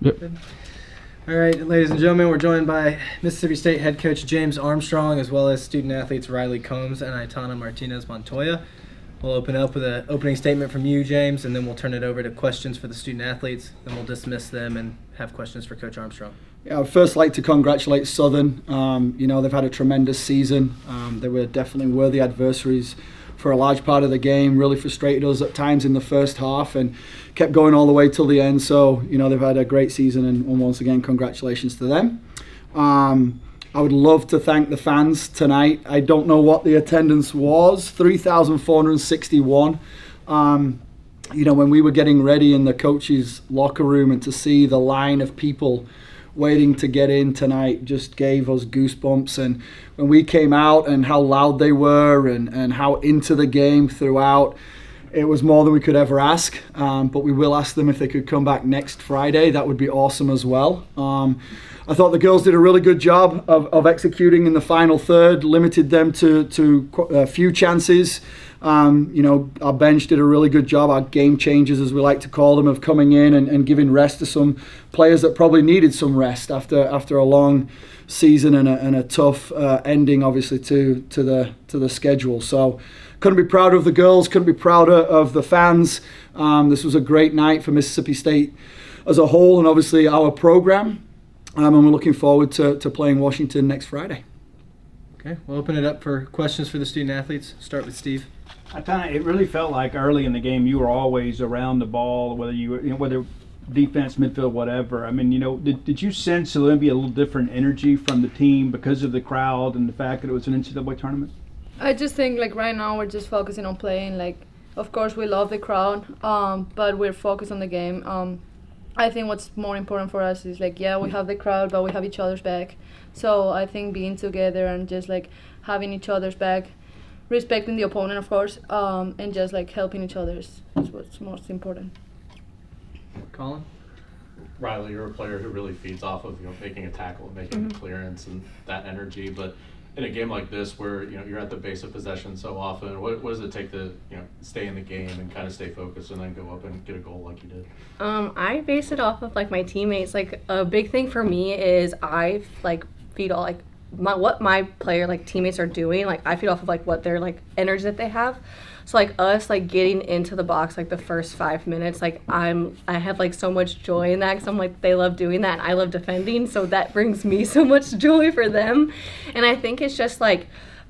Yep. All right, ladies and gentlemen, we're joined by Mississippi State head coach James Armstrong, as well as student athletes Riley Combs and Aitana Martinez Montoya. We'll open up with an opening statement from you, James, and then we'll turn it over to questions for the student athletes. Then we'll dismiss them and have questions for Coach Armstrong. Yeah, I'd first like to congratulate Southern. They've had a tremendous season. They were definitely worthy adversaries for a large part of the game. Really frustrated us at times in the first half and kept going all the way till the end. So, they've had a great season, and once again, congratulations to them. I would love to thank the fans tonight. I don't know what the attendance was, 3,461. When we were getting ready in the coaches' locker room, and to see the line of people waiting to get in tonight just gave us goosebumps. And when we came out and how loud they were and how into the game throughout, it was more than we could ever ask. But we will ask them if they could come back next Friday. That would be awesome as well. I thought the girls did a really good job of executing in the final third, limited them to a few chances. Our bench did a really good job, our game changers, as we like to call them, of coming in and giving rest to some players that probably needed some rest after a long season and a tough ending, obviously, to the schedule. So couldn't be prouder of the girls, couldn't be prouder of the fans. This was a great night for Mississippi State as a whole, and obviously our program. And we're looking forward to playing Washington next Friday. Okay, we'll open it up for questions for the student athletes. Start with Steve. It really felt like early in the game you were always around the ball, whether defense, midfield, whatever. I mean, did you sense there would be a little different energy from the team because of the crowd and the fact that it was an NCAA tournament? I just think right now we're just focusing on playing. Of course we love the crowd, but we're focused on the game. I think what's more important for us is we have the crowd, but we have each other's back. So I think being together and just having each other's back, respecting the opponent, of course, and just helping each other is what's most important. Colin? Riley, you're a player who really feeds off of making a tackle and making a clearance and that energy. But in a game like this, where you're at the base of possession so often, what does it take to stay in the game and kind of stay focused and then go up and get a goal like you did? I base it off of my teammates. A big thing for me is I feed all what my player teammates are doing. I feed off of what their energy that they have. So us getting into the box the first 5 minutes, I have so much joy in that, because they love doing that and I love defending, so that brings me so much joy for them. And I think it's just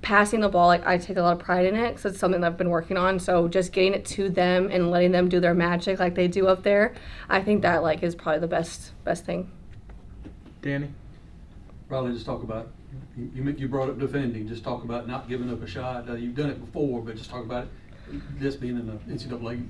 passing the ball, I take a lot of pride in it, because it's something that I've been working on. So just getting it to them and letting them do their magic like they do up there, I think that is probably the best thing. Danny? Riley, just talk about, you brought up defending, just talk about not giving up a shot. You've done it before, but just talk about it, this being in the NCAA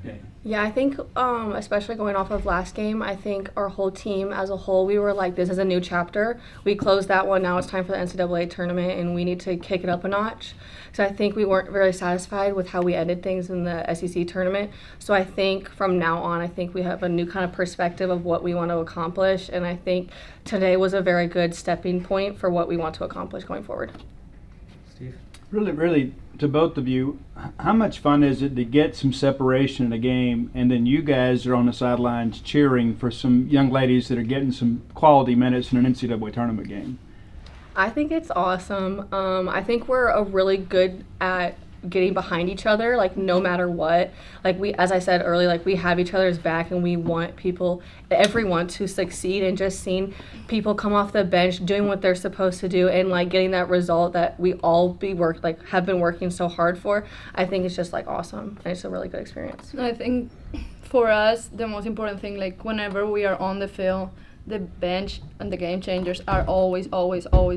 game. Yeah, I think especially going off of last game, I think our whole team as a whole, we were this is a new chapter. We closed that one, now it's time for the NCAA tournament and we need to kick it up a notch. So I think we weren't very satisfied with how we ended things in the SEC tournament. So I think from now on, I think we have a new kind of perspective of what we want to accomplish, and I think today was a very good stepping point for what we want to accomplish going forward. Steve? Really, to both of you, how much fun is it to get some separation in a game and then you guys are on the sidelines cheering for some young ladies that are getting some quality minutes in an NCAA tournament game? I think it's awesome. I think we're really good at getting behind each other, no matter what. We, as I said earlier, we have each other's back and we want everyone to succeed, and just seeing people come off the bench doing what they're supposed to do and getting that result that we all have been working so hard for. I think it's just awesome, and it's a really good experience. I think for us the most important thing, whenever we are on the field, the bench and the game changers are always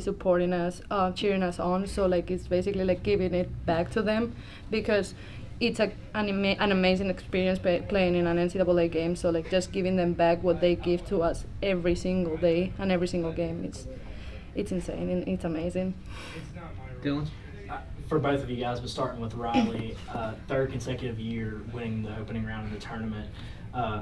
supporting us, cheering us on. So it's basically giving it back to them, because it's an amazing experience playing in an NCAA game. So just giving them back what they give to us every single day and every single game. It's insane and it's amazing. Dylan? For both of you guys, but starting with Riley, third consecutive year winning the opening round of the tournament.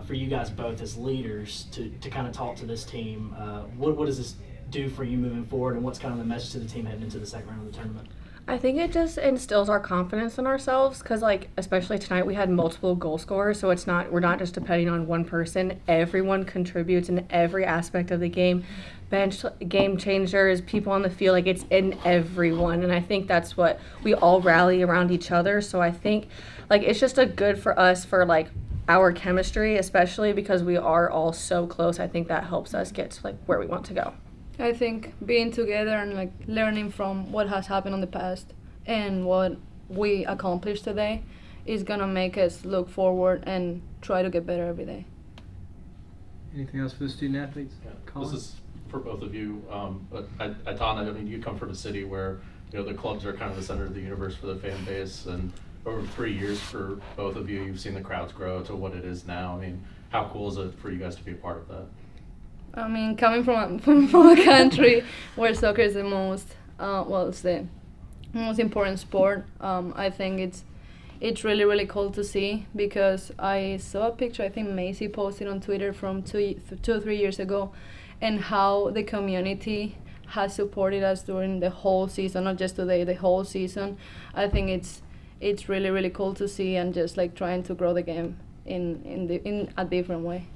For you guys both as leaders to kind of talk to this team, what does this do for you moving forward, and what's kind of the message to the team heading into the second round of the tournament? I think it just instills our confidence in ourselves because, like, especially tonight, we had multiple goal scorers, so we're not just depending on one person. Everyone contributes in every aspect of the game. Bench game changers, people on the field, like, it's in everyone, and I think that's what we all rally around each other. So I think, like, it's just a good for us for, like, our chemistry, especially because we are all so close. I think that helps us get to, like, where we want to go. I think being together and like learning from what has happened in the past and what we accomplished today is gonna make us look forward and try to get better every day. Anything else for the student athletes? Yeah. Colin? This is for both of you. But Aitana, I mean, you come from a city where, you know, the clubs are kind of the center of the universe for the fan base, and over 3 years for both of you, you've seen the crowds grow to what it is now. I mean, how cool is it for you guys to be a part of that? I mean, coming from a country where soccer is the most, it's the most important sport. I think it's really, really cool to see because I saw a picture, I think Macy posted on Twitter from 2 or 3 years ago, and how the community has supported us during the whole season, not just today, the whole season. I think it's really, really cool to see and just like trying to grow the game in a different way.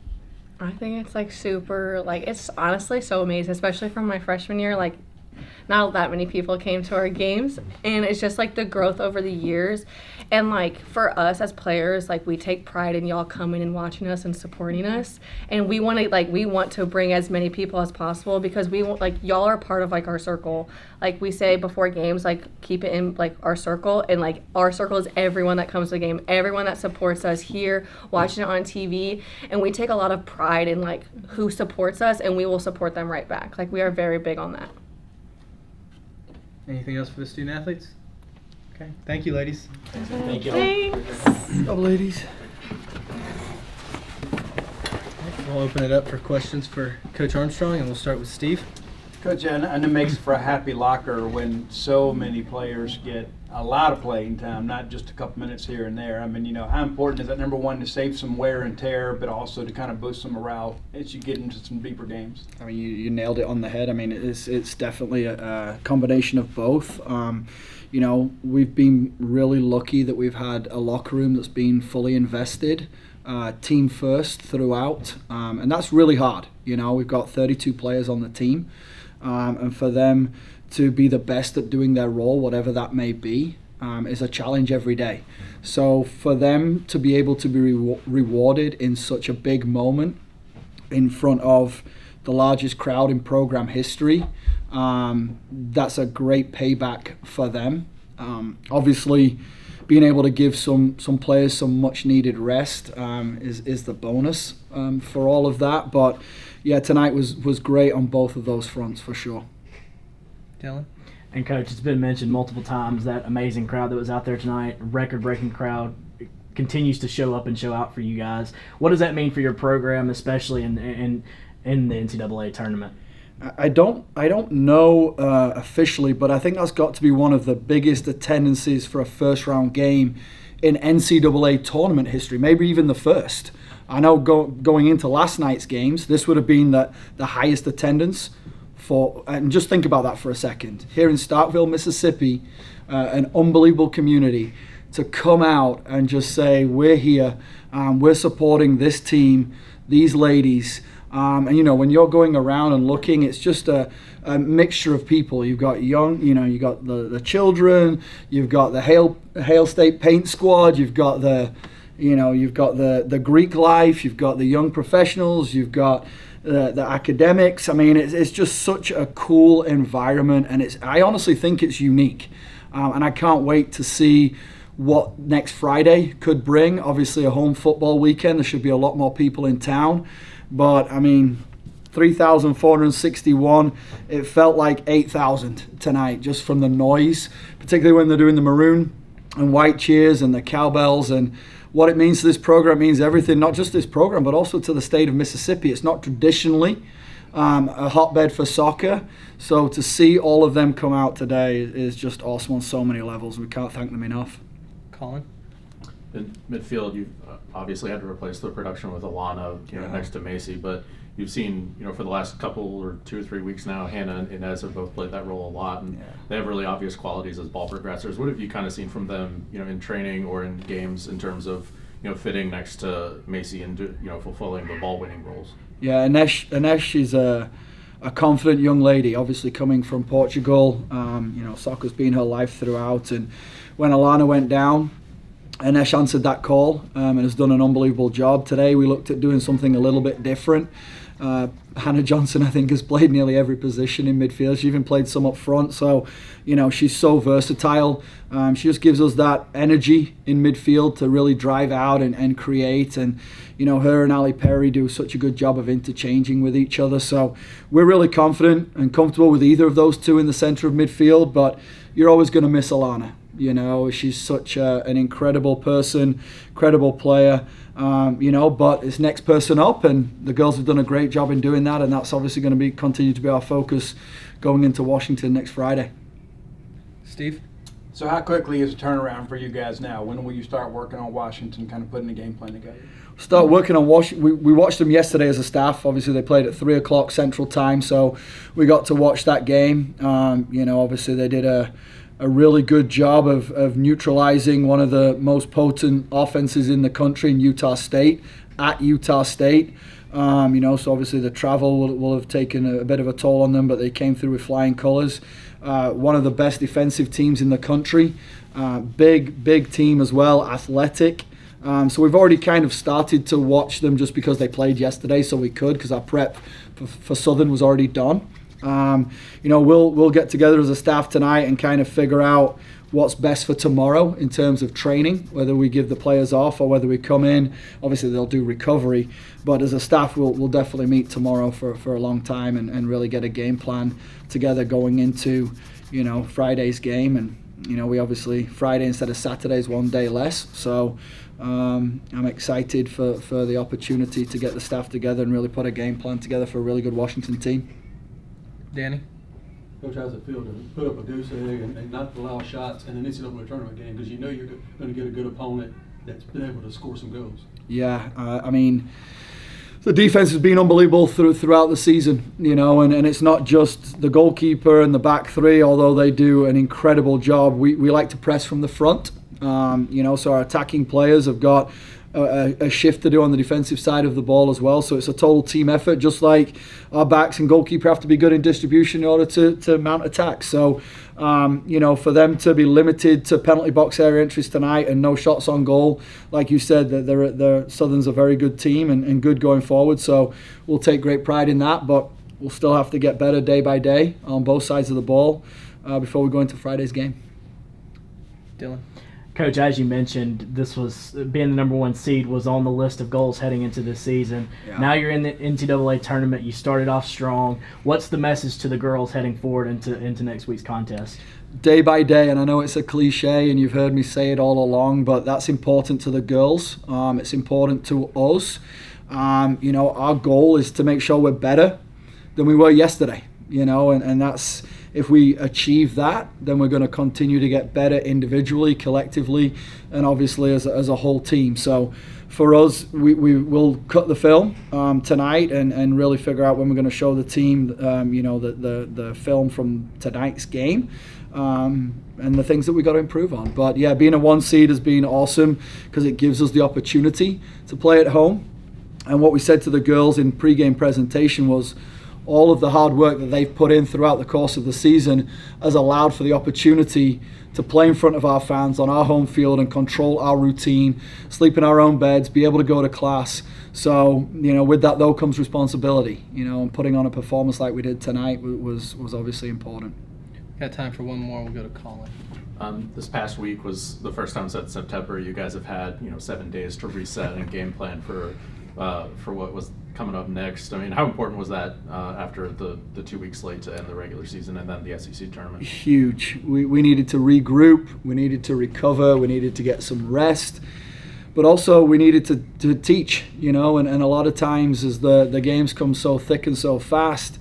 I think it's like super, like, it's honestly so amazing, especially from my freshman year. Like, not that many people came to our games, and it's just like the growth over the years. And like for us as players, like, we take pride in y'all coming and watching us and supporting us, and we want to bring as many people as possible because we want, like, y'all are part of like our circle. Like we say before games, like, keep it in like our circle, and like our circle is everyone that comes to the game, everyone that supports us here, watching it on TV, and we take a lot of pride in like who supports us, and we will support them right back. Like, we are very big on that. Anything else for the student athletes? Okay, thank you, ladies. Thank you. Thanks. Go, ladies. We'll open it up for questions for Coach Armstrong, and we'll start with Steve. Coach, and it makes for a happy locker when so many players get a lot of playing time, not just a couple minutes here and there. I mean, you know, how important is that, number one, to save some wear and tear, but also to kind of boost some morale as you get into some deeper games? I mean, you nailed it on the head. I mean, it's definitely a combination of both. You know, we've been really lucky that we've had a locker room that's been fully invested, team first throughout, and that's really hard. You know, we've got 32 players on the team, and for them to be the best at doing their role, whatever that may be, is a challenge every day. So for them to be able to be rewarded in such a big moment in front of the largest crowd in program history, that's a great payback for them. Obviously, being able to give some players some much needed rest is the bonus for all of that. But yeah, tonight was great on both of those fronts for sure. Dylan? And Coach, it's been mentioned multiple times, that amazing crowd that was out there tonight, record-breaking crowd, continues to show up and show out for you guys. What does that mean for your program, especially in the NCAA tournament? I don't know officially, but I think that's got to be one of the biggest attendances for a first-round game in NCAA tournament history, maybe even the first. I know going into last night's games, this would have been the highest attendance for, and just think about that for a second. Here in Starkville, Mississippi, an unbelievable community, to come out and just say, we're here, we're supporting this team, these ladies. And you know, when you're going around and looking, it's just a mixture of people. You've got young, you know, you got the children, you've got the Hale State Paint Squad, you've got the Greek life, you've got the young professionals, you've got the academics. I mean, it's just such a cool environment, and I honestly think it's unique, and I can't wait to see what next Friday could bring. Obviously, a home football weekend, there should be a lot more people in town, but I mean, 3,461, it felt like 8,000 tonight just from the noise, particularly when they're doing the maroon and white cheers and the cowbells. And what it means to this program means everything, not just this program, but also to the state of Mississippi. It's not traditionally a hotbed for soccer. So to see all of them come out today is just awesome on so many levels. We can't thank them enough. Colin? In midfield, you've obviously had to replace the production with Alana, next to Macy, but you've seen, for the last couple or 2 or 3 weeks now, Hannah and Inez have both played that role a lot, and they have really obvious qualities as ball progressors. What have you kind of seen from them, in training or in games in terms of, fitting next to Macy and, fulfilling the ball-winning roles? Yeah, Ines is a confident young lady, obviously coming from Portugal. Soccer's been her life throughout, and when Alana went down, Ines answered that call and has done an unbelievable job. Today we looked at doing something a little bit different. Hannah Johnson, I think, has played nearly every position in midfield. She even played some up front. So, she's so versatile. She just gives us that energy in midfield to really drive out and create. And, her and Ali Perry do such a good job of interchanging with each other. So we're really confident and comfortable with either of those two in the centre of midfield. But you're always going to miss Alana. She's such an incredible person, incredible player, but it's next person up, and the girls have done a great job in doing that, and that's obviously going to continue to be our focus going into Washington next Friday. Steve? So how quickly is the turnaround for you guys now? When will you start working on Washington, kind of putting the game plan together? Start working on Washington. We watched them yesterday as a staff. Obviously, they played at 3 o'clock Central Time, so we got to watch that game. Obviously they did a really good job of neutralizing one of the most potent offenses in the country in Utah State, at Utah State. So obviously the travel will have taken a bit of a toll on them, but they came through with flying colors. One of the best defensive teams in the country. Big team as well, athletic. So we've already kind of started to watch them just because they played yesterday, so we could, because our prep for Southern was already done. We'll get together as a staff tonight and kind of figure out what's best for tomorrow in terms of training, whether we give the players off or whether we come in. Obviously they'll do recovery, but as a staff we'll definitely meet tomorrow for a long time and really get a game plan together going into Friday's game. And we obviously Friday instead of Saturday is one day less, so I'm excited for the opportunity to get the staff together and really put a game plan together for a really good Washington team. Danny? Coach, how's it feel to put up a goose egg and not allow shots in an NCAA tournament game, because you're going to get a good opponent that's been able to score some goals? Yeah, the defense has been unbelievable throughout the season, and it's not just the goalkeeper and the back three, although they do an incredible job. We like to press from the front, so our attacking players have got a shift to do on the defensive side of the ball as well. So it's a total team effort, just like our backs and goalkeeper have to be good in distribution in order to mount attacks. So, for them to be limited to penalty box area entries tonight and no shots on goal, like you said, they're Southern's a very good team and good going forward. So we'll take great pride in that, but we'll still have to get better day by day on both sides of the ball before we go into Friday's game. Dylan? Coach, as you mentioned, this was being the #1 seed was on the list of goals heading into this season. Yeah. Now you're in the NCAA tournament. You started off strong. What's the message to the girls heading forward into next week's contest? Day by day, and I know it's a cliche and you've heard me say it all along, but that's important to the girls. It's important to us. Our goal is to make sure we're better than we were yesterday, and that's, if we achieve that, then we're going to continue to get better individually, collectively, and obviously as a whole team. So for us, we will cut the film tonight and really figure out when we're going to show the team, the film from tonight's game, and the things that we got to improve on. But yeah, being a 1 seed has been awesome because it gives us the opportunity to play at home. And what we said to the girls in pre-game presentation was, all of the hard work that they've put in throughout the course of the season has allowed for the opportunity to play in front of our fans on our home field and control our routine, sleep in our own beds, be able to go to class. So, with that though comes responsibility, and putting on a performance like we did tonight was obviously important. Got time for one more, we'll go to Colin. This past week was the first time since September you guys have had 7 days to reset and game plan for what was coming up next. I mean, how important was that after the 2 weeks late to end the regular season and then the SEC tournament? Huge. We needed to regroup, we needed to recover, we needed to get some rest, but also we needed to teach, and a lot of times as the games come so thick and so fast,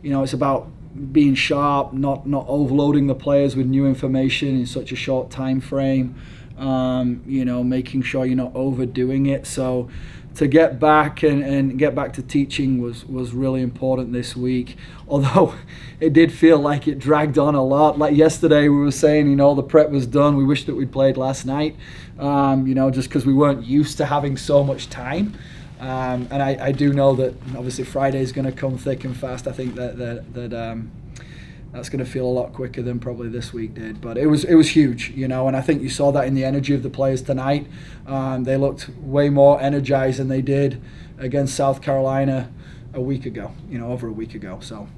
it's about being sharp, not overloading the players with new information in such a short time frame. you know, making sure you're not overdoing it. So to get back and get back to teaching was really important this week, although it did feel like it dragged on a lot. Like yesterday we were saying, you know, the prep was done, we wish that we'd played last night, you know, just because we weren't used to having so much time. And I do know that obviously Friday's going to come thick and fast. I think that's going to feel a lot quicker than probably this week did. But it was huge, you know, and I think you saw that in the energy of the players tonight. They looked way more energized than they did against South Carolina a week ago, you know, over a week ago. So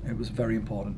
it was very important.